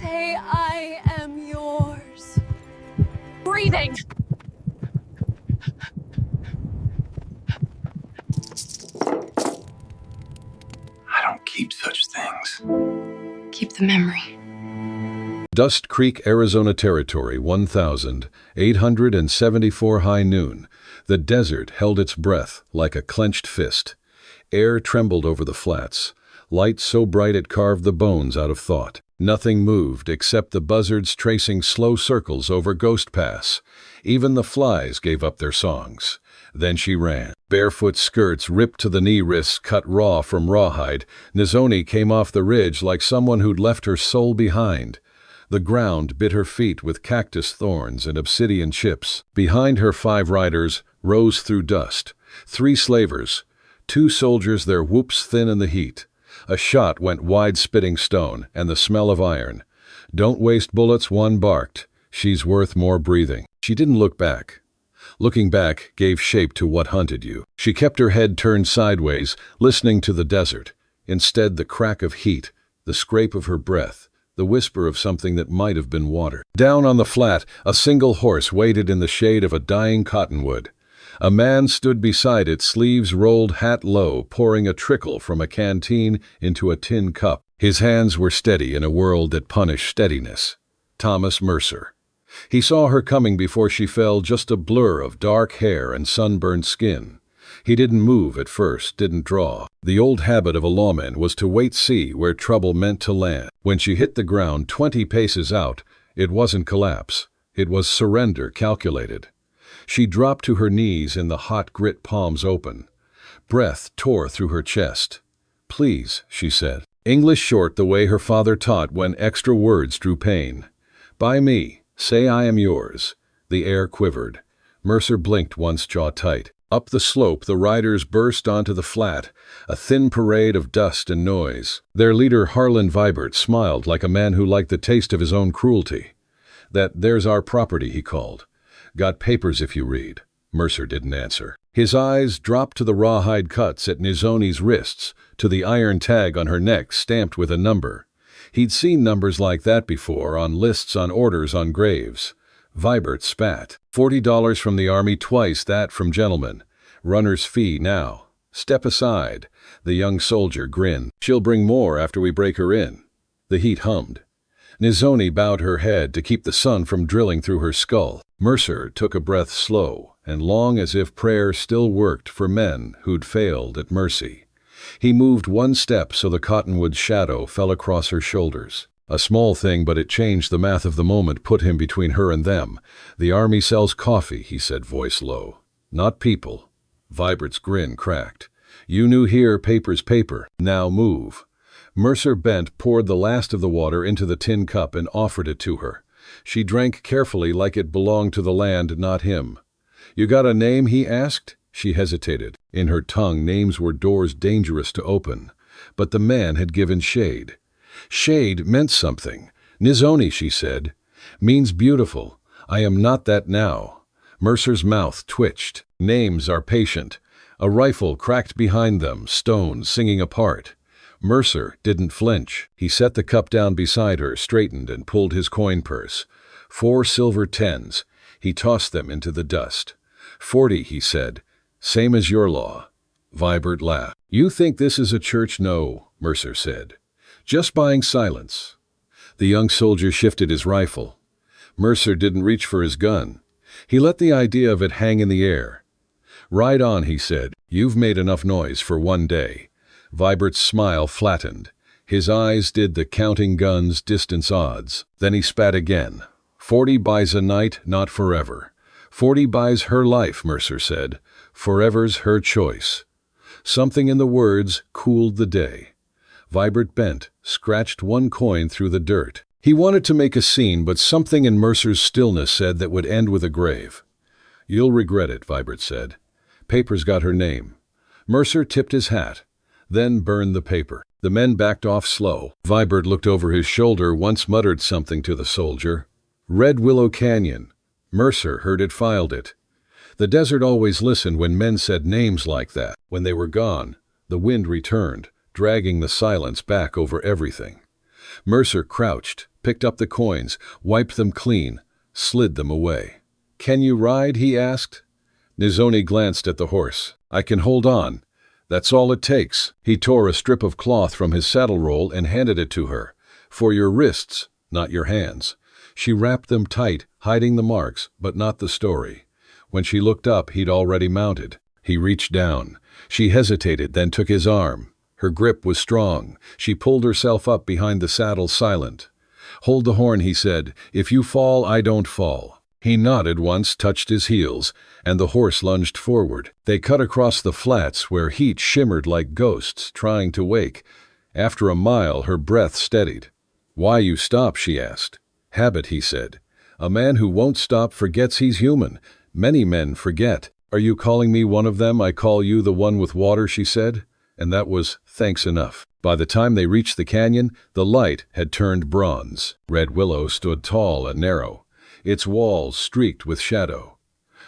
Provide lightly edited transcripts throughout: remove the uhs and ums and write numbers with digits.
Say I am yours. Breathing! I don't keep such things. Keep the memory. Dust Creek, Arizona Territory, 1,874 high noon. The desert held its breath like a clenched fist. Air trembled over the flats. Light so bright it carved the bones out of thought. Nothing moved except the buzzards tracing slow circles over Ghost Pass. Even the flies gave up their songs. Then she ran. Barefoot skirts ripped to the knee wrists cut raw from rawhide. Nizhoni came off the ridge like someone who'd left her soul behind. The ground bit her feet with cactus thorns and obsidian chips. Behind her 5 riders rose through dust. 3 slavers. 2 soldiers, their whoops thin in the heat. A shot went wide, spitting stone, and the smell of iron. "Don't waste bullets," one barked. "She's worth more breathing." She didn't look back. Looking back gave shape to what hunted you. She kept her head turned sideways, listening to the desert. Instead, the crack of heat, the scrape of her breath, the whisper of something that might have been water. Down on the flat, a single horse waited in the shade of a dying cottonwood. A man stood beside it, sleeves rolled, hat low, pouring a trickle from a canteen into a tin cup. His hands were steady in a world that punished steadiness. Thomas Mercer. He saw her coming before she fell, just a blur of dark hair and sunburned skin. He didn't move at first, didn't draw. The old habit of a lawman was to wait, see where trouble meant to land. When she hit the ground 20 paces out, it wasn't collapse. It was surrender calculated. She dropped to her knees in the hot grit, palms open. Breath tore through her chest. "Please," she said. English short, the way her father taught when extra words drew pain. "By me. Say I am yours." The air quivered. Mercer blinked once, jaw tight. Up the slope the riders burst onto the flat, a thin parade of dust and noise. Their leader, Harlan Vibert, smiled like a man who liked the taste of his own cruelty. "There's our property," he called. "Got papers if you read." Mercer didn't answer. His eyes dropped to the rawhide cuts at Nizhoni's wrists, to the iron tag on her neck stamped with a number. He'd seen numbers like that before, on lists, on orders, on graves. Vibert spat. $40 from the army, twice that from gentlemen. Runner's fee now. Step aside. The young soldier grinned. "She'll bring more after we break her in." The heat hummed. Nizhoni bowed her head to keep the sun from drilling through her skull. Mercer took a breath, slow and long, as if prayer still worked for men who'd failed at mercy. He moved 1 step so the cottonwood shadow fell across her shoulders. A small thing, but it changed the math of the moment, put him between her and them. "The army sells coffee," he said, voice low. "Not people." Vibert's grin cracked. "You knew here, paper's paper. Now move." Mercer bent, poured the last of the water into the tin cup and offered it to her. She drank carefully, like it belonged to the land, not him. "You got a name?" he asked. She hesitated. In her tongue, names were doors dangerous to open. But the man had given shade. Shade meant something. "Nizhoni," she said. "Means beautiful. I am not that now." Mercer's mouth twitched. Names are patient. A rifle cracked behind them, stones singing apart. Mercer didn't flinch. He set the cup down beside her, straightened, and pulled his coin purse. 4 silver 10s. He tossed them into the dust. 40, he said. "Same as your law." Vibert laughed. "You think this is a church?" "No," Mercer said. "Just buying silence." The young soldier shifted his rifle. Mercer didn't reach for his gun. He let the idea of it hang in the air. "Ride on," he said. "You've made enough noise for one day." Vibert's smile flattened. His eyes did the counting guns distance odds. Then he spat again. 40 buys a night, not forever. 40 buys her life, Mercer said. Forever's her choice. Something in the words cooled the day. Vibert bent, scratched 1 coin through the dirt. He wanted to make a scene, but something in Mercer's stillness said that would end with a grave. "You'll regret it," Vibert said. "Paper's got her name." Mercer tipped his hat, then burned the paper. The men backed off slow. Vibert looked over his shoulder, once muttered something to the soldier. "Red Willow Canyon." Mercer heard it, filed it. The desert always listened when men said names like that. When they were gone, the wind returned, dragging the silence back over everything. Mercer crouched, picked up the coins, wiped them clean, slid them away. "Can you ride?" he asked. Nizhoni glanced at the horse. "I can hold on. That's all it takes." He tore a strip of cloth from his saddle roll and handed it to her. "For your wrists, not your hands." She wrapped them tight, hiding the marks, but not the story. When she looked up, he'd already mounted. He reached down. She hesitated, then took his arm. Her grip was strong. She pulled herself up behind the saddle, silent. "Hold the horn," he said. "If you fall, I don't fall." He nodded once, touched his heels, and the horse lunged forward. They cut across the flats where heat shimmered like ghosts, trying to wake. After a mile, her breath steadied. "Why you stop?" she asked. "Habit," he said. "A man who won't stop forgets he's human. Many men forget." "Are you calling me one of them? I call you the one with water," she said. And that was thanks enough. By the time they reached the canyon, the light had turned bronze. Red Willow stood tall and narrow, its walls streaked with shadow.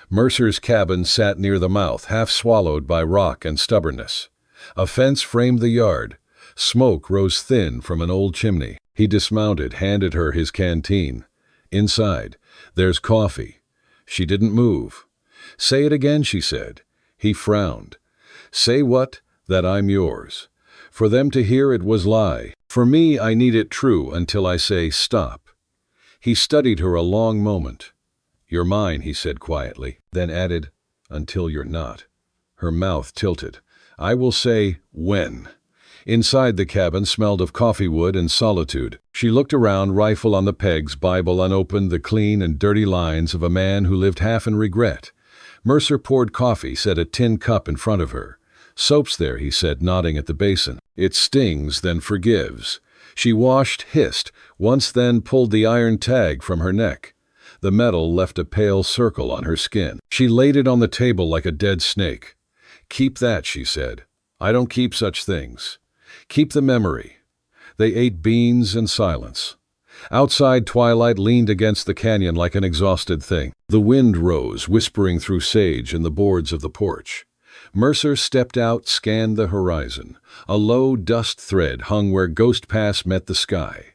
Mercer's cabin sat near the mouth, half swallowed by rock and stubbornness. A fence framed the yard. Smoke rose thin from an old chimney. He dismounted, handed her his canteen. "Inside, there's coffee." She didn't move. "Say it again," she said. He frowned. "Say what?" "That I'm yours." For them to hear it was lie. For me, I need it true until I say stop. He studied her a long moment. "You're mine," he said quietly, then added, "until you're not." Her mouth tilted. "I will say when." Inside, the cabin smelled of coffee wood and solitude. She looked around, rifle on the pegs, Bible unopened, the clean and dirty lines of a man who lived half in regret. Mercer poured coffee, set a tin cup in front of her. "Soap's there," he said, nodding at the basin. "It stings, then forgives." She washed, hissed, once, then pulled the iron tag from her neck. The metal left a pale circle on her skin. She laid it on the table like a dead snake. "Keep that," she said. "I don't keep such things. Keep the memory." They ate beans in silence. Outside, twilight leaned against the canyon like an exhausted thing. The wind rose, whispering through sage and the boards of the porch. Mercer stepped out, scanned the horizon. A low dust thread hung where Ghost Pass met the sky.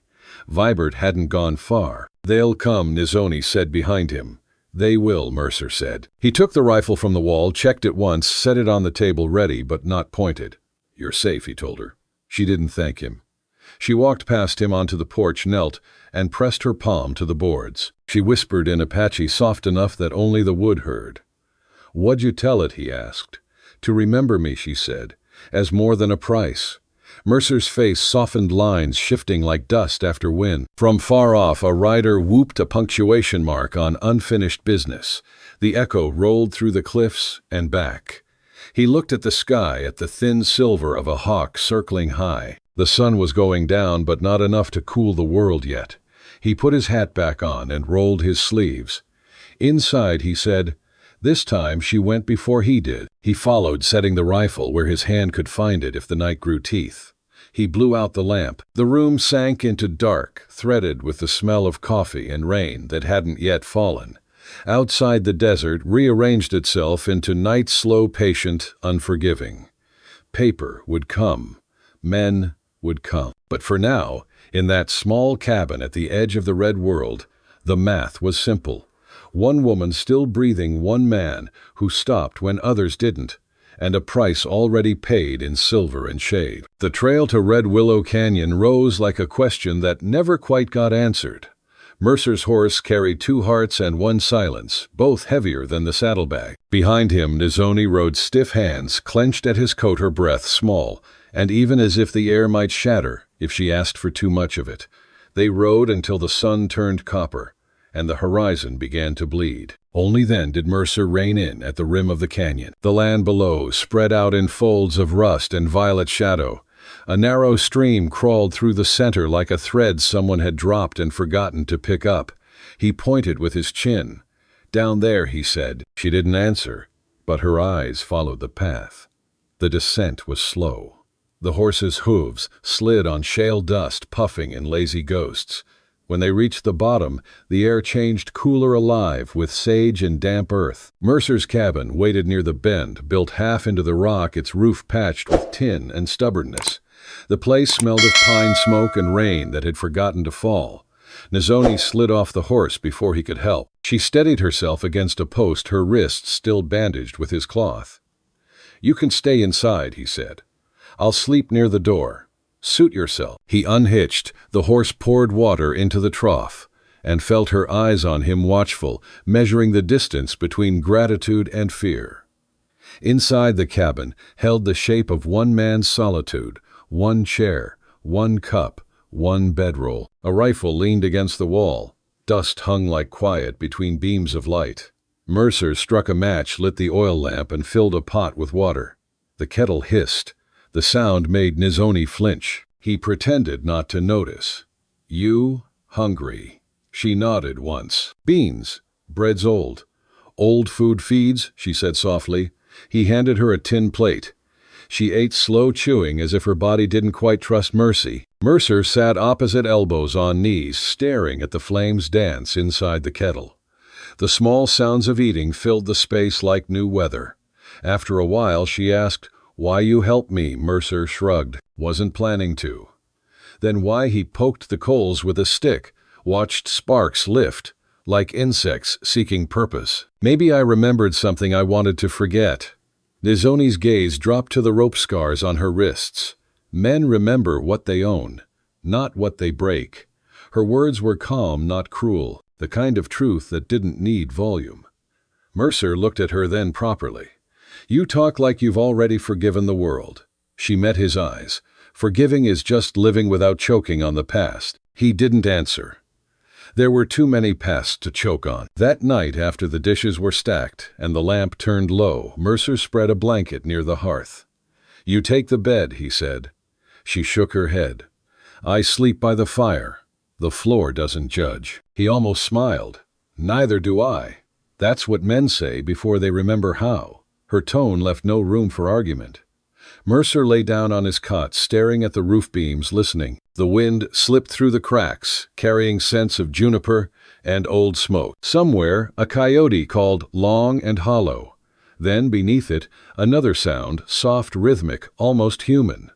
Vibert hadn't gone far. "They'll come," Nizhoni said behind him. "They will," Mercer said. He took the rifle from the wall, checked it once, set it on the table ready but not pointed. "You're safe," he told her. She didn't thank him. She walked past him onto the porch, knelt, and pressed her palm to the boards. She whispered in Apache, soft enough that only the wood heard. "What'd you tell it?" he asked. "To remember me," she said, "as more than a price." Mercer's face softened, lines shifting like dust after wind. From far off, a rider whooped a punctuation mark on unfinished business. The echo rolled through the cliffs and back. He looked at the sky, at the thin silver of a hawk circling high. The sun was going down, but not enough to cool the world yet. He put his hat back on and rolled his sleeves. Inside, he said, this time she went before he did. He followed, setting the rifle where his hand could find it if the night grew teeth. He blew out the lamp. The room sank into dark, threaded with the smell of coffee and rain that hadn't yet fallen. Outside, the desert rearranged itself into night, slow, patient, unforgiving. Paper would come. Men would come. But for now, in that small cabin at the edge of the red world, the math was simple. One woman still breathing, one man who stopped when others didn't, and a price already paid in silver and shade. The trail to Red Willow Canyon rose like a question that never quite got answered. Mercer's horse carried 2 hearts and 1 silence, both heavier than the saddlebag. Behind him, Nizhoni rode stiff hands, clenched at his coat, her breath small, and even as if the air might shatter if she asked for too much of it. They rode until the sun turned copper, and the horizon began to bleed. Only then did Mercer rein in at the rim of the canyon. The land below spread out in folds of rust and violet shadow. A narrow stream crawled through the center like a thread someone had dropped and forgotten to pick up. He pointed with his chin. "Down there," he said. She didn't answer, but her eyes followed the path. The descent was slow. The horse's hooves slid on shale dust, puffing in lazy ghosts. When they reached the bottom, the air changed, cooler, alive with sage and damp earth. Mercer's cabin waited near the bend, built half into the rock, its roof patched with tin and stubbornness. The place smelled of pine smoke and rain that had forgotten to fall. Nizhoni slid off the horse before he could help. She steadied herself against a post, her wrists still bandaged with his cloth. "You can stay inside," he said. "I'll sleep near the door. Suit yourself." He unhitched. The horse poured water into the trough and felt her eyes on him, watchful, measuring the distance between gratitude and fear. Inside the cabin held the shape of one man's solitude, one chair, one cup, one bedroll. A rifle leaned against the wall. Dust hung like quiet between beams of light. Mercer struck a match, lit the oil lamp, and filled a pot with water. The kettle hissed. The sound made Nizhoni flinch. He pretended not to notice. "You hungry?" She nodded once. "Beans. Bread's old." "Old food feeds," she said softly. He handed her a tin plate. She ate, slow chewing, as if her body didn't quite trust mercy. Mercer sat opposite, elbows on knees, staring at the flames dance inside the kettle. The small sounds of eating filled the space like new weather. After a while she asked, "Why you help me?" Mercer shrugged. "Wasn't planning to." Then why he poked the coals with a stick, watched sparks lift, like insects seeking purpose. "Maybe I remembered something I wanted to forget." Nizhoni's gaze dropped to the rope scars on her wrists. Men remember what they own, not what they break. Her words were calm, not cruel, the kind of truth that didn't need volume. Mercer looked at her then properly. "You talk like you've already forgiven the world." She met his eyes. "Forgiving is just living without choking on the past." He didn't answer. There were too many pasts to choke on. That night, after the dishes were stacked and the lamp turned low, Mercer spread a blanket near the hearth. "You take the bed," he said. She shook her head. "I sleep by the fire. The floor doesn't judge." He almost smiled. "Neither do I. That's what men say before they remember how." Her tone left no room for argument. Mercer lay down on his cot, staring at the roof beams, listening. The wind slipped through the cracks, carrying scents of juniper and old smoke. Somewhere, a coyote called long and hollow. Then, beneath it, another sound, soft, rhythmic, almost human.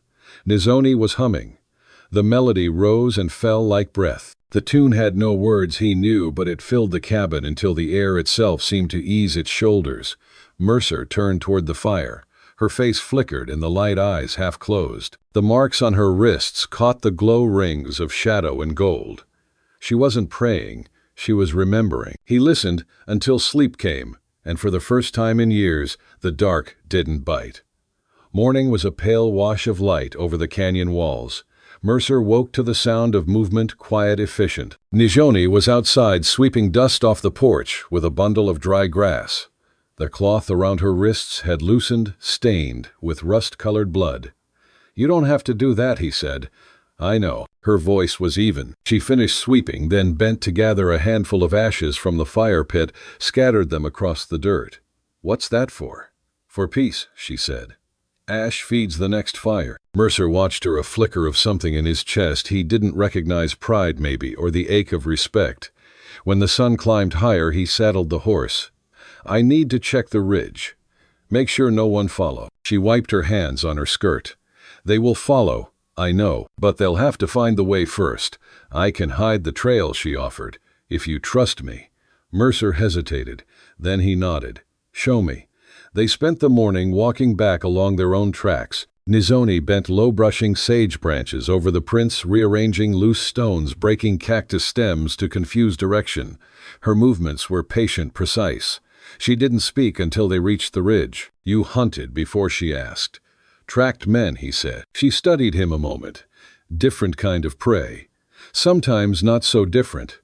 Nizhoni was humming. The melody rose and fell like breath. The tune had no words, he knew, but it filled the cabin until the air itself seemed to ease its shoulders. Mercer turned toward the fire. Her face flickered and the light eyes half closed. The marks on her wrists caught the glow rings of shadow and gold. She wasn't praying, she was remembering. He listened until sleep came, and for the first time in years, the dark didn't bite. Morning was a pale wash of light over the canyon walls. Mercer woke to the sound of movement, quiet, efficient. Nizhoni was outside, sweeping dust off the porch with a bundle of dry grass. The cloth around her wrists had loosened, stained with rust-colored blood. "You don't have to do that," he said. "I know." Her voice was even. She finished sweeping, then bent to gather a handful of ashes from the fire pit, scattered them across the dirt. "What's that for?" "For peace," she said. "Ash feeds the next fire." Mercer watched her, a flicker of something in his chest. He didn't recognize pride, maybe, or the ache of respect. When the sun climbed higher, he saddled the horse. "I need to check the ridge. Make sure no one follow." She wiped her hands on her skirt. "They will follow, I know, but they'll have to find the way first. I can hide the trail," she offered, "if you trust me." Mercer hesitated. Then he nodded. "Show me." They spent the morning walking back along their own tracks. Nizhoni bent low, brushing sage branches over the prints, rearranging loose stones, breaking cactus stems to confuse direction. Her movements were patient, precise. She didn't speak until they reached the ridge. "You hunted before?" she asked. "Tracked men," he said. She studied him a moment. Different kind of prey. Sometimes not so different.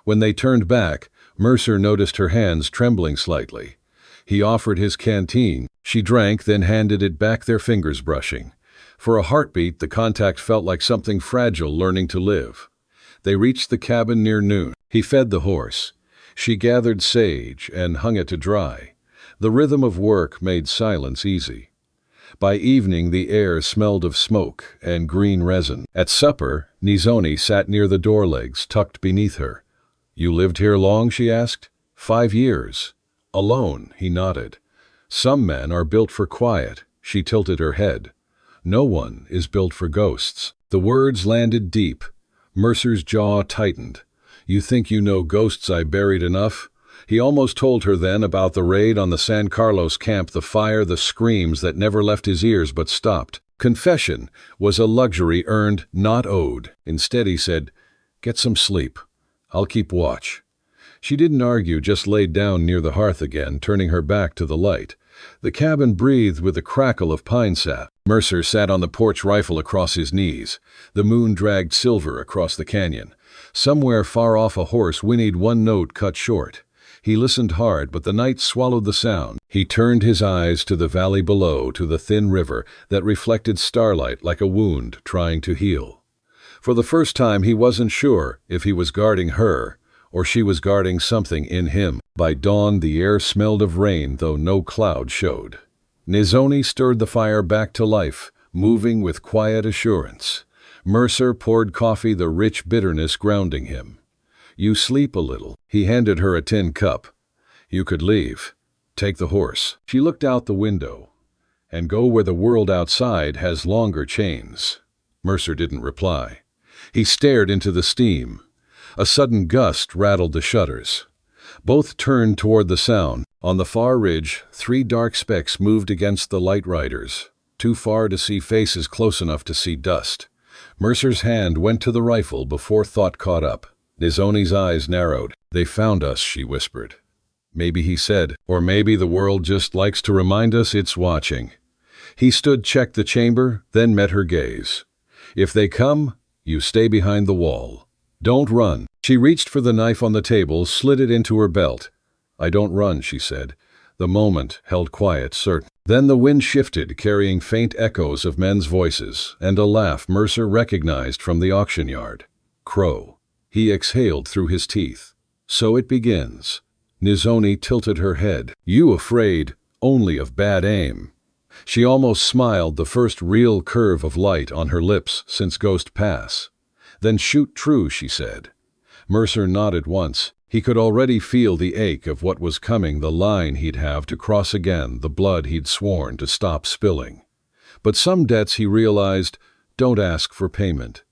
When they turned back, Mercer noticed her hands trembling slightly. He offered his canteen. She drank, then handed it back, their fingers brushing. For a heartbeat, the contact felt like something fragile learning to live. They reached the cabin near noon. He fed the horse. She gathered sage and hung it to dry. The rhythm of work made silence easy. By evening, the air smelled of smoke and green resin. At supper, Nizhoni sat near the door legs, tucked beneath her. "You lived here long?" she asked. 5 years. "Alone," he nodded. "Some men are built for quiet." She tilted her head. No one is built for ghosts. The words landed deep. Mercer's jaw tightened. You think you know ghosts I buried enough? He almost told her then about the raid on the San Carlos camp, the fire, the screams that never left his ears but stopped. Confession was a luxury earned, not owed. Instead he said, "Get some sleep. I'll keep watch." She didn't argue, just laid down near the hearth again, turning her back to the light. The cabin breathed with the crackle of pine sap. Mercer sat on the porch, rifle across his knees. The moon dragged silver across the canyon. Somewhere far off a horse whinnied, one note cut short. He listened hard, but the night swallowed the sound. He turned his eyes to the valley below, to the thin river that reflected starlight like a wound trying to heal. For the first time he wasn't sure if he was guarding her or she was guarding something in him. By dawn the air smelled of rain, though no cloud showed. Nizhoni stirred the fire back to life, moving with quiet assurance. Mercer poured coffee, the rich bitterness grounding him. "You sleep a little." He handed her a tin cup. "You could leave. Take the horse." She looked out the window. "And go where the world outside has longer chains." Mercer didn't reply. He stared into the steam. A sudden gust rattled the shutters. Both turned toward the sound. On the far ridge, 3 dark specks moved against the light riders. Too far to see faces, close enough to see dust. Mercer's hand went to the rifle before thought caught up. Nizhoni's eyes narrowed. "They found us," she whispered. "Maybe," he said, "or maybe the world just likes to remind us it's watching." He stood, checked the chamber, then met her gaze. "If they come, you stay behind the wall. Don't run." She reached for the knife on the table, slid it into her belt. "I don't run," she said. The moment held quiet, certain. Then the wind shifted, carrying faint echoes of men's voices, and a laugh Mercer recognized from the auction yard. "Crow." He exhaled through his teeth. "So it begins." Nizhoni tilted her head. "You afraid only of bad aim." She almost smiled, the first real curve of light on her lips since Ghost Pass. "Then shoot true," she said. Mercer nodded once. He could already feel the ache of what was coming, the line he'd have to cross again, the blood he'd sworn to stop spilling. But some debts, he realized, don't ask for payment.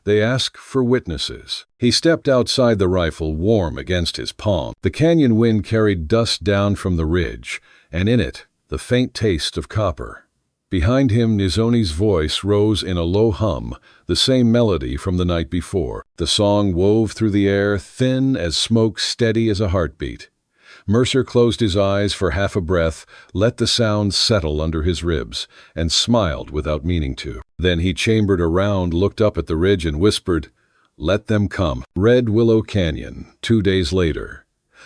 They ask for witnesses. He stepped outside, the rifle warm against his palm. The canyon wind carried dust down from the ridge, and in it, the faint taste of copper. Behind him, Nizhoni's voice rose in a low hum, the same melody from the night before. The song wove through the air, thin as smoke, steady as a heartbeat. Mercer closed his eyes for half a breath, let the sound settle under his ribs, and smiled without meaning to. Then he chambered around, looked up at the ridge, and whispered, "Let them come." Red Willow Canyon, 2 days later.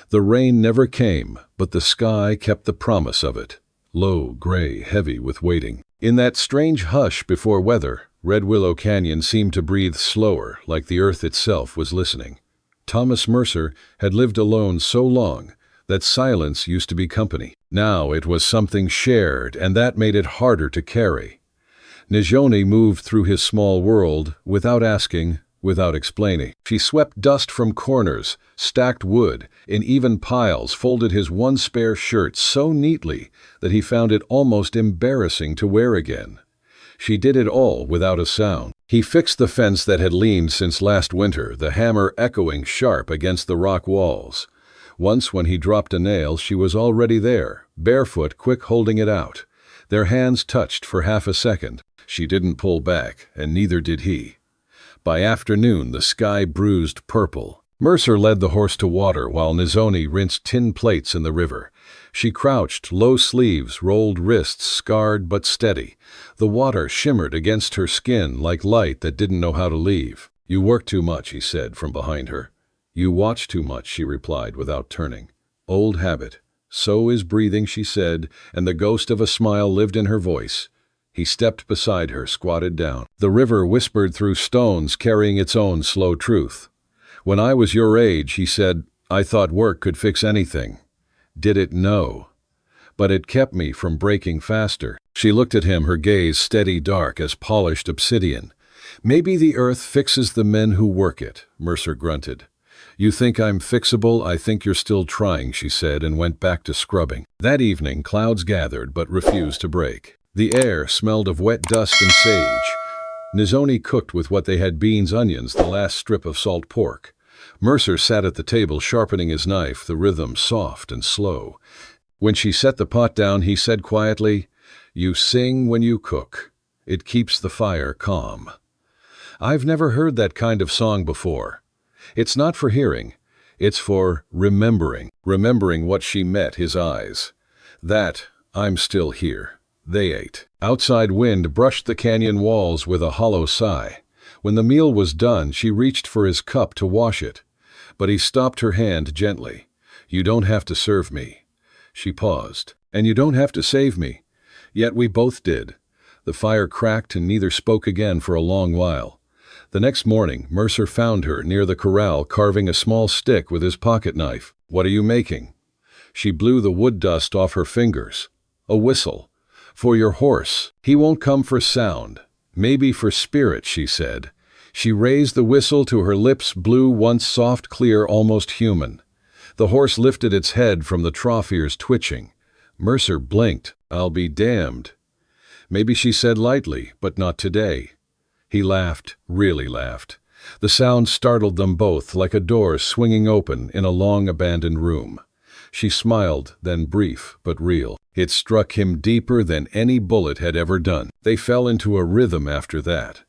The rain never came, but the sky kept the promise of it. Low, gray, heavy with waiting. In that strange hush before weather, Red Willow Canyon seemed to breathe slower, like the earth itself was listening. Thomas Mercer had lived alone so long that silence used to be company. Now it was something shared, and that made it harder to carry. Nizhoni moved through his small world without asking, without explaining. She swept dust from corners, stacked wood in even piles, folded his one spare shirt so neatly that he found it almost embarrassing to wear again. She did it all without a sound. He fixed the fence that had leaned since last winter, the hammer echoing sharp against the rock walls. Once when he dropped a nail, she was already there, barefoot, quick holding it out. Their hands touched for half a second. She didn't pull back, and neither did he. By afternoon, the sky bruised purple. Mercer led the horse to water while Nizhoni rinsed tin plates in the river. She crouched, low sleeves, rolled wrists, scarred but steady. The water shimmered against her skin like light that didn't know how to leave. "You work too much," he said from behind her. "You watch too much," she replied without turning. "Old habit." "So is breathing," she said, and the ghost of a smile lived in her voice. He stepped beside her, squatted down. The river whispered through stones, carrying its own slow truth. "When I was your age," he said, "I thought work could fix anything." Did it? No. But it kept me from breaking faster. She looked at him, her gaze steady, dark as polished obsidian. "Maybe the earth fixes the men who work it," Mercer grunted. "You think I'm fixable? I think you're still trying," she said, and went back to scrubbing. That evening, clouds gathered but refused to break. The air smelled of wet dust and sage. Nizhoni cooked with what they had: beans, onions, the last strip of salt pork. Mercer sat at the table sharpening his knife, the rhythm soft and slow. When she set the pot down, he said quietly, "You sing when you cook. It keeps the fire calm." I've never heard that kind of song before. It's not for hearing. It's for remembering. Remembering what she met his eyes. That, "I'm still here." They ate. Outside wind brushed the canyon walls with a hollow sigh. When the meal was done, she reached for his cup to wash it. But he stopped her hand gently. "You don't have to serve me." She paused. "And you don't have to save me." Yet we both did. The fire cracked and neither spoke again for a long while. The next morning, Mercer found her near the corral carving a small stick with his pocket knife. "What are you making?" She blew the wood dust off her fingers. "A whistle. For your horse. He won't come for sound. Maybe for spirit," she said. She raised the whistle to her lips, blew once soft, clear, almost human. The horse lifted its head from the trough ears, twitching. Mercer blinked. "I'll be damned." Maybe she said lightly, "But not today." He laughed, really laughed. The sound startled them both, like a door swinging open in a long abandoned room. She smiled, then brief but real. It struck him deeper than any bullet had ever done. They fell into a rhythm after that.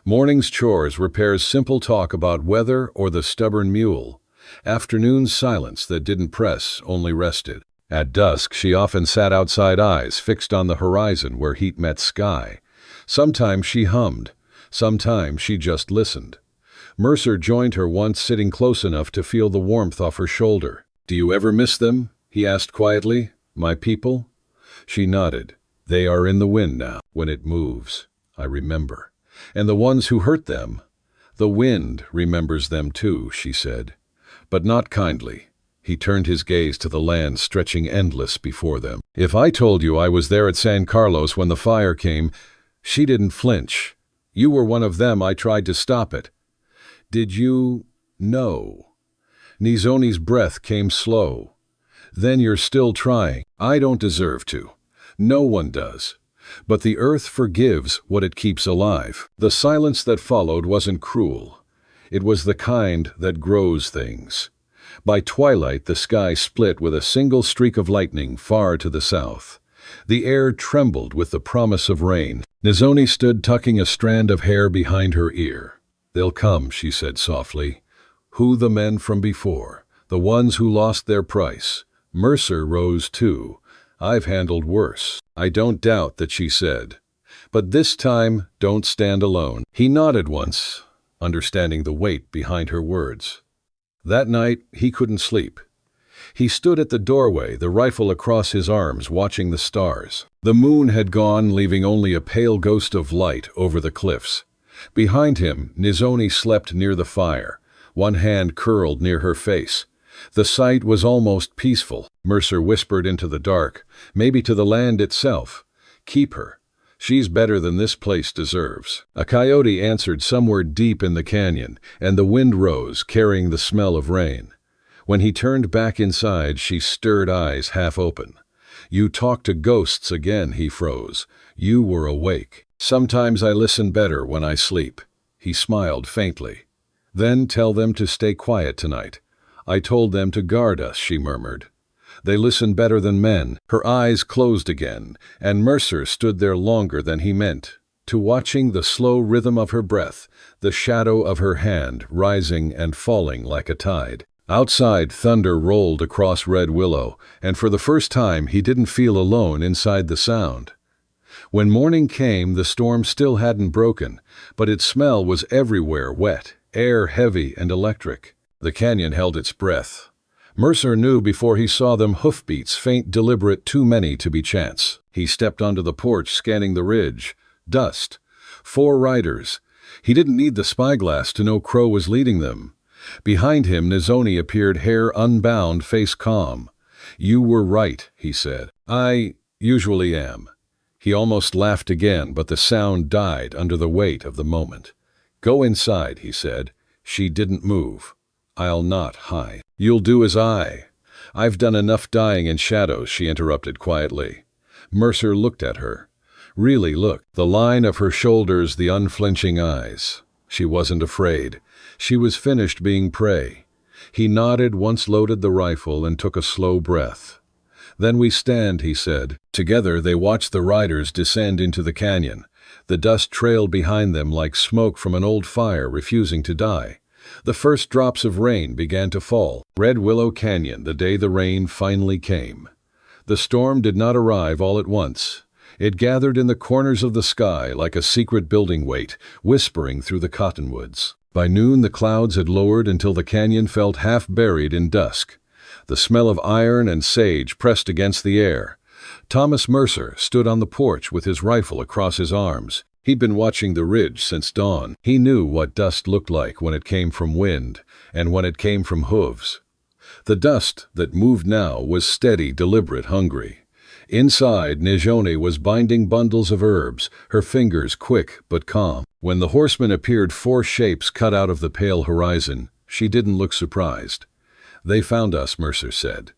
Morning's chores, repairs, simple talk about weather or the stubborn mule. Afternoon's silence that didn't press, only rested. At dusk, she often sat outside, eyes fixed on the horizon where heat met sky. Sometimes she hummed. Sometimes she just listened. Mercer joined her once, sitting close enough to feel the warmth off her shoulder. "Do you ever miss them?" he asked quietly. "My people?" She nodded. "They are in the wind now. When it moves, I remember. And the ones who hurt them, the wind remembers them too," she said. But not kindly. He turned his gaze to the land stretching endless before them. "If I told you I was there at San Carlos when the fire came," she didn't flinch. "You were one of them. I tried to stop it." "Did you know?" Nizhoni's breath came slow. "Then you're still trying." "I don't deserve to. No one does. But the earth forgives what it keeps alive." The silence that followed wasn't cruel. It was the kind that grows things. By twilight, the sky split with a single streak of lightning far to the south. The air trembled with the promise of rain. Nizhoni stood tucking a strand of hair behind her ear. "They'll come," she said softly. "Who the men from before? The ones who lost their price." Mercer rose too. "I've handled worse." "I don't doubt that," she said. "But this time, don't stand alone." He nodded once, understanding the weight behind her words. That night, he couldn't sleep. He stood at the doorway, the rifle across his arms, watching the stars. The moon had gone, leaving only a pale ghost of light over the cliffs. Behind him, Nizhoni slept near the fire, one hand curled near her face. The sight was almost peaceful. Mercer whispered into the dark, maybe to the land itself. "Keep her. She's better than this place deserves." A coyote answered somewhere deep in the canyon, and the wind rose, carrying the smell of rain. When he turned back inside, she stirred, eyes half open. "You talk to ghosts again," he froze. "You were awake." "Sometimes I listen better when I sleep." He smiled faintly. "Then tell them to stay quiet tonight." "I told them to guard us," she murmured. "They listen better than men." Her eyes closed again, and Mercer stood there longer than he meant, to watching the slow rhythm of her breath, the shadow of her hand rising and falling like a tide. Outside, thunder rolled across Red Willow, and for the first time he didn't feel alone inside the sound. When morning came, the storm still hadn't broken, but its smell was everywhere, wet, air heavy and electric. The canyon held its breath. Mercer knew before he saw them, hoofbeats, faint, deliberate, too many to be chance. He stepped onto the porch, scanning the ridge. Dust. 4 riders. He didn't need the spyglass to know Crow was leading them. Behind him, Nizhoni appeared, hair unbound, face calm. "You were right," he said. "I usually am." He almost laughed again, but the sound died under the weight of the moment. "Go inside," he said. She didn't move. "I'll not hide." "You'll do as I've done enough dying in shadows," she interrupted quietly. Mercer looked at her. Really look. The line of her shoulders, the unflinching eyes. She wasn't afraid. She was finished being prey. He nodded, once loaded the rifle, and took a slow breath. Then we stand, he said. Together they watched the riders descend into the canyon. The dust trailed behind them like smoke from an old fire refusing to die. The first drops of rain began to fall. Red Willow Canyon, the day the rain finally came. The storm did not arrive all at once. It gathered in the corners of the sky like a secret building weight, whispering through the cottonwoods. By noon the clouds had lowered until the canyon felt half buried in dusk. The smell of iron and sage pressed against the air. Thomas Mercer stood on the porch with his rifle across his arms. He'd been watching the ridge since dawn. He knew what dust looked like when it came from wind and when it came from hooves. The dust that moved now was steady, deliberate, hungry. Inside, Nizhoni was binding bundles of herbs, her fingers quick but calm. When the horsemen appeared, four shapes cut out of the pale horizon, she didn't look surprised. "They found us," Mercer said.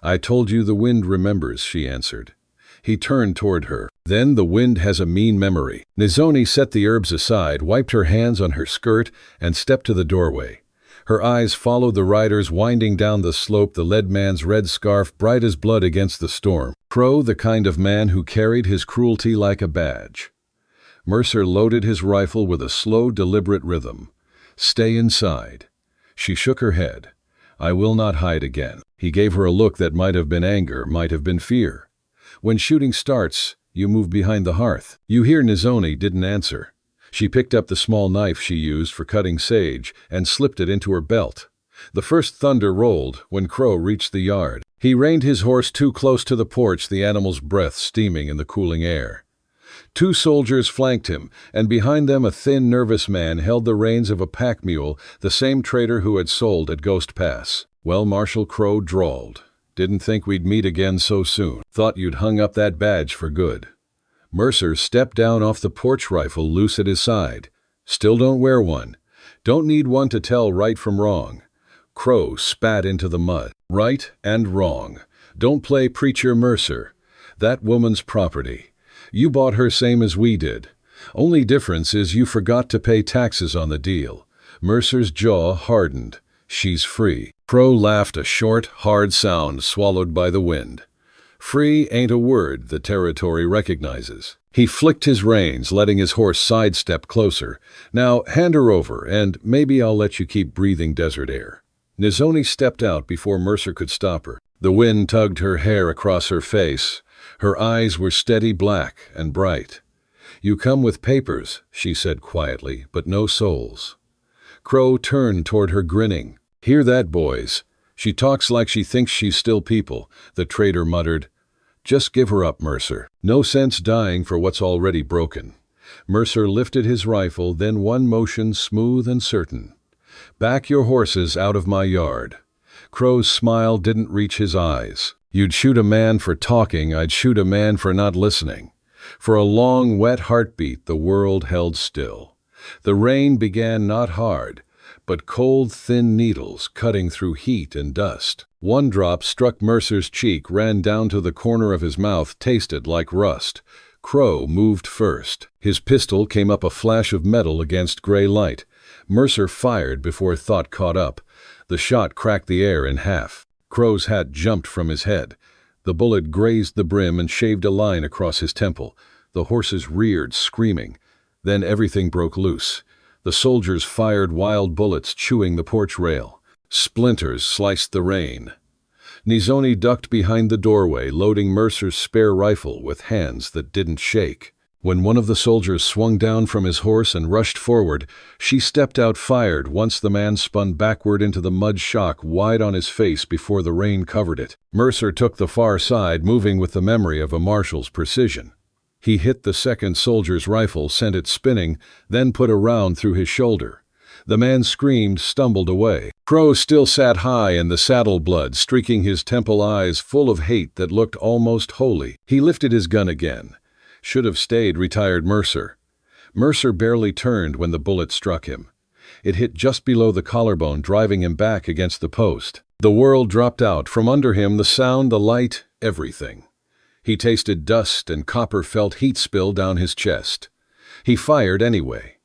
"I told you the wind remembers," she answered. He turned toward her. "Then the wind has a mean memory." Nizhoni set the herbs aside, wiped her hands on her skirt, and stepped to the doorway. Her eyes followed the riders winding down the slope, the lead man's red scarf bright as blood against the storm. Crow, the kind of man who carried his cruelty like a badge. Mercer loaded his rifle with a slow, deliberate rhythm. "Stay inside." She shook her head. "I will not hide again." He gave her a look that might have been anger, might have been fear. "When shooting starts, you move behind the hearth." "You hear?" Nizhoni didn't answer. She picked up the small knife she used for cutting sage and slipped it into her belt. The first thunder rolled when Crow reached the yard. He reined his horse too close to the porch, the animal's breath steaming in the cooling air. Two soldiers flanked him, and behind them a thin, nervous man held the reins of a pack mule, the same trader who had sold at Ghost Pass. "Well," Marshal Crow drawled, "didn't think we'd meet again so soon. Thought you'd hung up that badge for good." Mercer stepped down off the porch, rifle loose at his side. "Still don't wear one. Don't need one to tell right from wrong." Crow spat into the mud. "Right and wrong. Don't play preacher, Mercer. That woman's property. You bought her same as we did. Only difference is you forgot to pay taxes on the deal." Mercer's jaw hardened. "She's free." Crow laughed, a short, hard sound swallowed by the wind. "Free ain't a word the territory recognizes." He flicked his reins, letting his horse sidestep closer. "Now hand her over, and maybe I'll let you keep breathing desert air." Nizhoni stepped out before Mercer could stop her. The wind tugged her hair across her face. Her eyes were steady, black and bright. "You come with papers," she said quietly, "but no souls." Crow turned toward her, grinning. "Hear that, boys? She talks like she thinks she's still people," the trader muttered. "Just give her up, Mercer. No sense dying for what's already broken." Mercer lifted his rifle, then one motion smooth and certain. "Back your horses out of my yard." Crow's smile didn't reach his eyes. "You'd shoot a man for talking, I'd shoot a man for not listening." For a long, wet heartbeat, the world held still. The rain began not hard, but cold, thin needles cutting through heat and dust. One drop struck Mercer's cheek, ran down to the corner of his mouth, tasted like rust. Crow moved first. His pistol came up, a flash of metal against gray light. Mercer fired before thought caught up. The shot cracked the air in half. Crow's hat jumped from his head. The bullet grazed the brim and shaved a line across his temple. The horses reared, screaming. Then everything broke loose. The soldiers fired wild bullets, chewing the porch rail. Splinters sliced the rain. Nizhoni ducked behind the doorway, loading Mercer's spare rifle with hands that didn't shake. When one of the soldiers swung down from his horse and rushed forward, she stepped out, fired, once the man spun backward into the mud, shock wide on his face before the rain covered it. Mercer took the far side, moving with the memory of a marshal's precision. He hit the second soldier's rifle, sent it spinning, then put a round through his shoulder. The man screamed, stumbled away. Crow still sat high in the saddle, blood streaking his temple, eyes full of hate that looked almost holy. He lifted his gun again. "Should have stayed," retired Mercer. Mercer barely turned when the bullet struck him. It hit just below the collarbone, driving him back against the post. The world dropped out from under him, the sound, the light, everything. He tasted dust and copper felt heat spill down his chest. He fired anyway.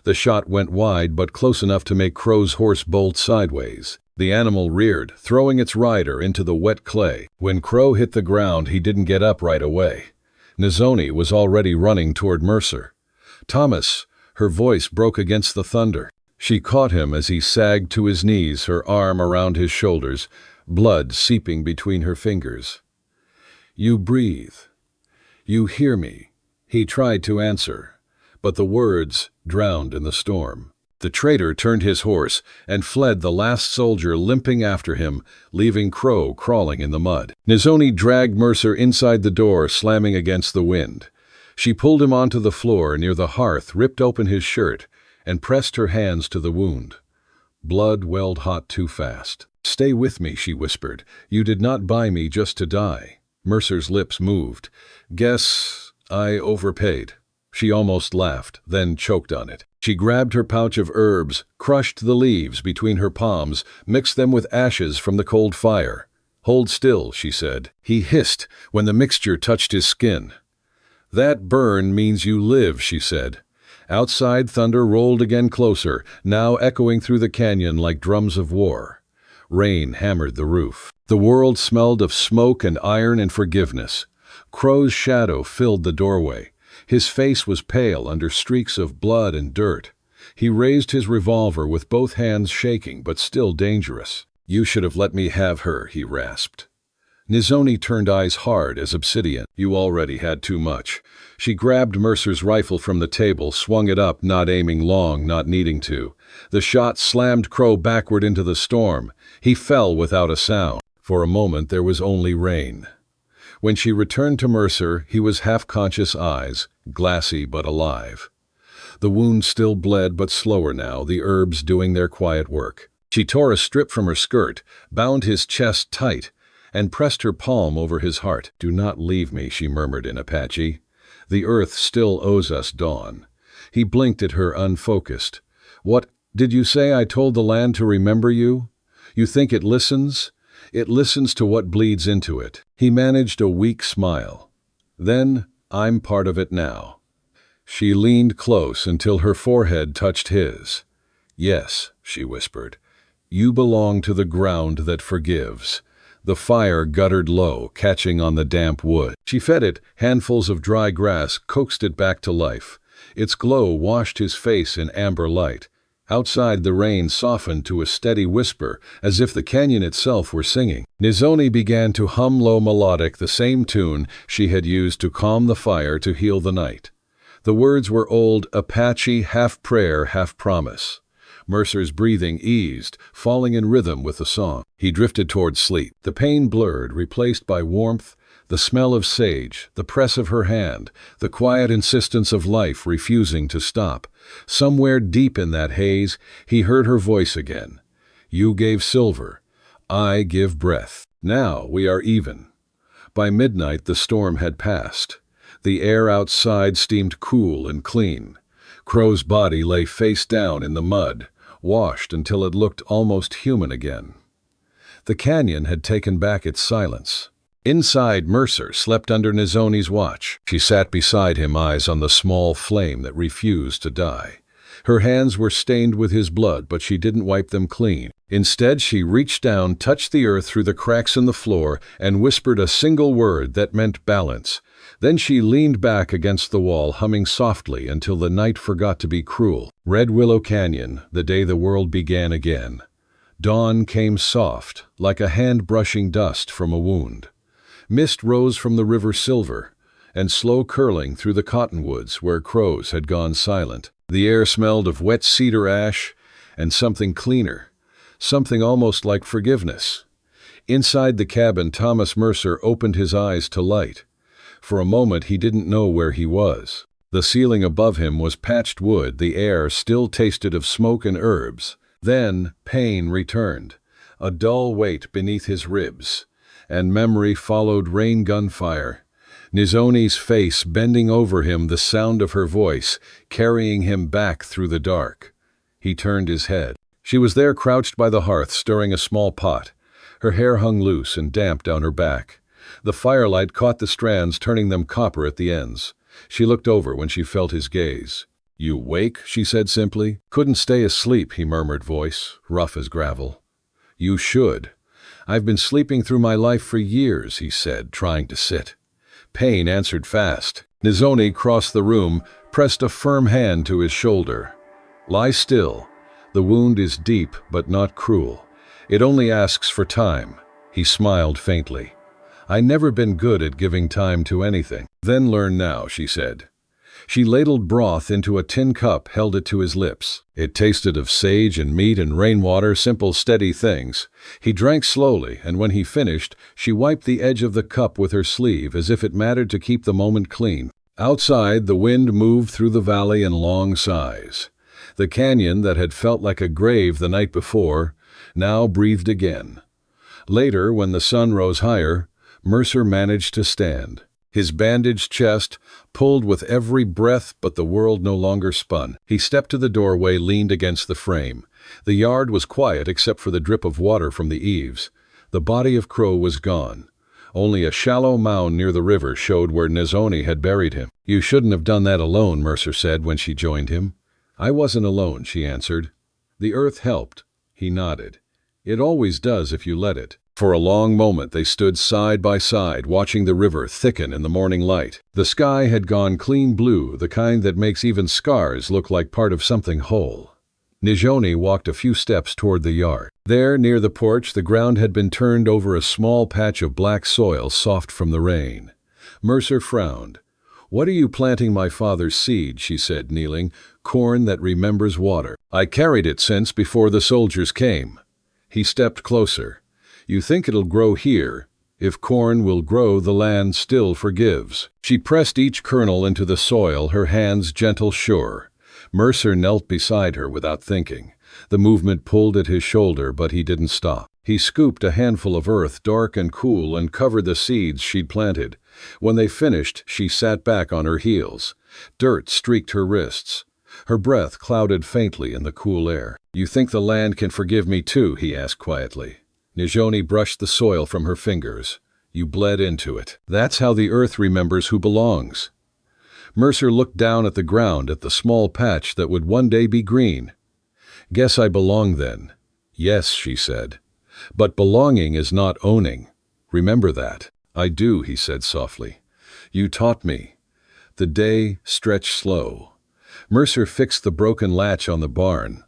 The shot went wide but close enough to make Crow's horse bolt sideways. The animal reared, throwing its rider into the wet clay. When Crow hit the ground, he didn't get up right away. Nizhoni was already running toward Mercer. "Thomas!" Her voice broke against the thunder. She caught him as he sagged to his knees, her arm around his shoulders, blood seeping between her fingers. "You breathe. You hear me." He tried to answer, but the words drowned in the storm. The traitor turned his horse and fled, the last soldier limping after him, leaving Crow crawling in the mud. Nizhoni dragged Mercer inside the door, slamming against the wind. She pulled him onto the floor near the hearth, ripped open his shirt, and pressed her hands to the wound. Blood welled hot too fast. "Stay with me," she whispered. "You did not buy me just to die." Mercer's lips moved. "Guess I overpaid." She almost laughed, then choked on it. She grabbed her pouch of herbs, crushed the leaves between her palms, mixed them with ashes from the cold fire. "Hold still," she said. He hissed when the mixture touched his skin. "That burn means you live," she said. Outside, thunder rolled again closer, now echoing through the canyon like drums of war. Rain hammered the roof. The world smelled of smoke and iron and forgiveness. Crow's shadow filled the doorway. His face was pale under streaks of blood and dirt. He raised his revolver with both hands shaking but still dangerous. "You should have let me have her," he rasped. Nizhoni turned eyes hard as obsidian. "You already had too much." She grabbed Mercer's rifle from the table, swung it up, not aiming long, not needing to. The shot slammed Crow backward into the storm. He fell without a sound. For a moment there was only rain. When she returned to Mercer, he was half-conscious eyes, glassy but alive. The wound still bled but slower now, the herbs doing their quiet work. She tore a strip from her skirt, bound his chest tight, and pressed her palm over his heart. "Do not leave me," she murmured in Apache. "The earth still owes us dawn." He blinked at her, unfocused. "What did you say? I told the land to remember you? You think it listens? It listens to what bleeds into it." He managed a weak smile. "Then I'm part of it now." She leaned close until her forehead touched his. "Yes," she whispered. "You belong to the ground that forgives." The fire guttered low, catching on the damp wood. She fed it, handfuls of dry grass coaxed it back to life. Its glow washed his face in amber light. Outside, the rain softened to a steady whisper, as if the canyon itself were singing. Nizhoni began to hum low melodic, the same tune she had used to calm the fire to heal the night. The words were old Apache, half prayer, half promise. Mercer's breathing eased, falling in rhythm with the song. He drifted toward sleep. The pain blurred, replaced by warmth, the smell of sage, the press of her hand, the quiet insistence of life refusing to stop. Somewhere deep in that haze, he heard her voice again. "You gave silver. I give breath. Now we are even." By midnight, the storm had passed. The air outside steamed cool and clean. Crow's body lay face down in the mud, washed until it looked almost human again. The canyon had taken back its silence. Inside, Mercer slept under Nizhoni's watch. She sat beside him, eyes on the small flame that refused to die. Her hands were stained with his blood, but she didn't wipe them clean. Instead, she reached down, touched the earth through the cracks in the floor, and whispered a single word that meant balance. Then she leaned back against the wall, humming softly until the night forgot to be cruel. Red Willow Canyon, the day the world began again. Dawn came soft, like a hand brushing dust from a wound. Mist rose from the river silver, and slow curling through the cottonwoods where crows had gone silent. The air smelled of wet cedar ash and something cleaner, something almost like forgiveness. Inside the cabin, Thomas Mercer opened his eyes to light. For a moment he didn't know where he was. The ceiling above him was patched wood, the air still tasted of smoke and herbs. Then pain returned, a dull weight beneath his ribs, and memory followed rain gunfire. Nizhoni's face bending over him, the sound of her voice carrying him back through the dark. He turned his head. She was there, crouched by the hearth, stirring a small pot. Her hair hung loose and damp down her back. The firelight caught the strands, turning them copper at the ends. She looked over when she felt his gaze. "You wake?" she said simply. "Couldn't stay asleep," he murmured, voice rough as gravel. "You should. I've been sleeping through my life for years," he said, trying to sit. Pain answered fast. Nizhoni crossed the room, pressed a firm hand to his shoulder. "Lie still. The wound is deep, but not cruel. It only asks for time." He smiled faintly. "I never been good at giving time to anything." "Then learn now," she said. She ladled broth into a tin cup, held it to his lips. It tasted of sage and meat and rainwater, simple, steady things. He drank slowly, and when he finished, she wiped the edge of the cup with her sleeve as if it mattered to keep the moment clean. Outside, the wind moved through the valley in long sighs. The canyon that had felt like a grave the night before now breathed again. Later, when the sun rose higher, Mercer managed to stand. His bandaged chest pulled with every breath, but the world no longer spun. He stepped to the doorway, leaned against the frame. The yard was quiet except for the drip of water from the eaves. The body of Crow was gone. Only a shallow mound near the river showed where Nizhoni had buried him. "You shouldn't have done that alone," Mercer said when she joined him. "I wasn't alone," she answered. "The earth helped." He nodded. "It always does if you let it." For a long moment they stood side by side, watching the river thicken in the morning light. The sky had gone clean blue, the kind that makes even scars look like part of something whole. Nizhoni walked a few steps toward the yard. There, near the porch, the ground had been turned over a small patch of black soil, soft from the rain. Mercer frowned. "What are you planting my father's seed?" she said, kneeling. "Corn that remembers water. I carried it since before the soldiers came." He stepped closer. "You think it'll grow here. If corn will grow, the land still forgives." She pressed each kernel into the soil, her hands gentle, sure. Mercer knelt beside her without thinking. The movement pulled at his shoulder, but he didn't stop. He scooped a handful of earth, dark and cool, and covered the seeds she'd planted. When they finished, she sat back on her heels. Dirt streaked her wrists. Her breath clouded faintly in the cool air. "You think the land can forgive me too?" he asked quietly. Nizhoni brushed the soil from her fingers. "You bled into it. That's how the earth remembers who belongs." Mercer looked down at the ground, at the small patch that would one day be green. "Guess I belong then." "Yes," she said. "But belonging is not owning. Remember that." "I do," he said softly. "You taught me." The day stretched slow. Mercer fixed the broken latch on the barn.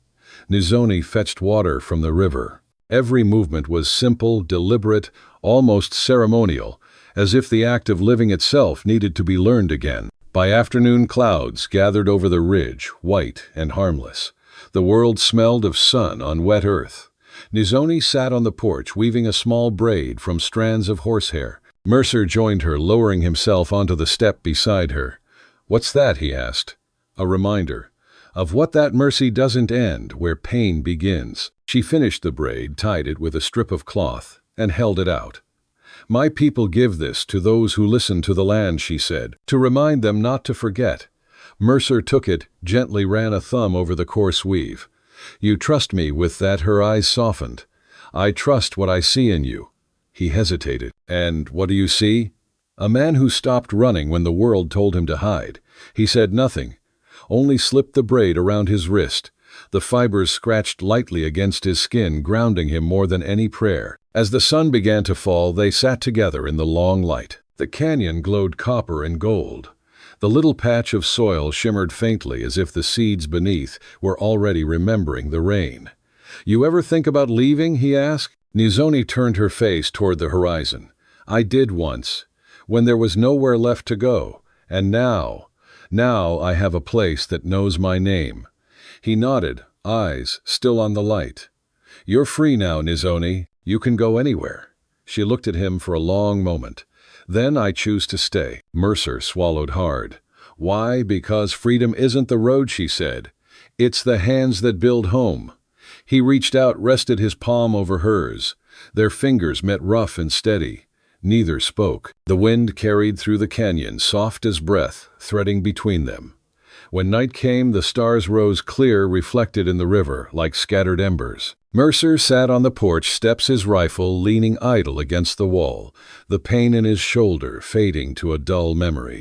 Nizhoni fetched water from the river. Every movement was simple, deliberate, almost ceremonial, as if the act of living itself needed to be learned again. By afternoon, clouds gathered over the ridge, white and harmless. The world smelled of sun on wet earth. Nizhoni sat on the porch, weaving a small braid from strands of horsehair. Mercer joined her, lowering himself onto the step beside her. "What's that?" he asked. "A reminder of what that mercy doesn't end, where pain begins." She finished the braid, tied it with a strip of cloth, and held it out. "My people give this to those who listen to the land," she said, "to remind them not to forget." Mercer took it, gently ran a thumb over the coarse weave. "You trust me with that?" Her eyes softened. "I trust what I see in you." He hesitated. "And what do you see?" "A man who stopped running when the world told him to hide." He said nothing, only slipped the braid around his wrist. The fibers scratched lightly against his skin, grounding him more than any prayer. As the sun began to fall, they sat together in the long light. The canyon glowed copper and gold. The little patch of soil shimmered faintly as if the seeds beneath were already remembering the rain. "You ever think about leaving?" he asked. Nizhoni turned her face toward the horizon. "I did once, when there was nowhere left to go. And now I have a place that knows my name." He nodded, eyes still on the light. "You're free now, Nizhoni. You can go anywhere." She looked at him for a long moment. "Then I choose to stay." Mercer swallowed hard. "Why? Because freedom isn't the road," she said. "It's the hands that build home." He reached out, rested his palm over hers. Their fingers met rough and steady. Neither spoke. The wind carried through the canyon, soft as breath, threading between them. When night came, the stars rose clear, reflected in the river like scattered embers. Mercer sat on the porch steps, his rifle leaning idle against the wall, the pain in his shoulder fading to a dull memory.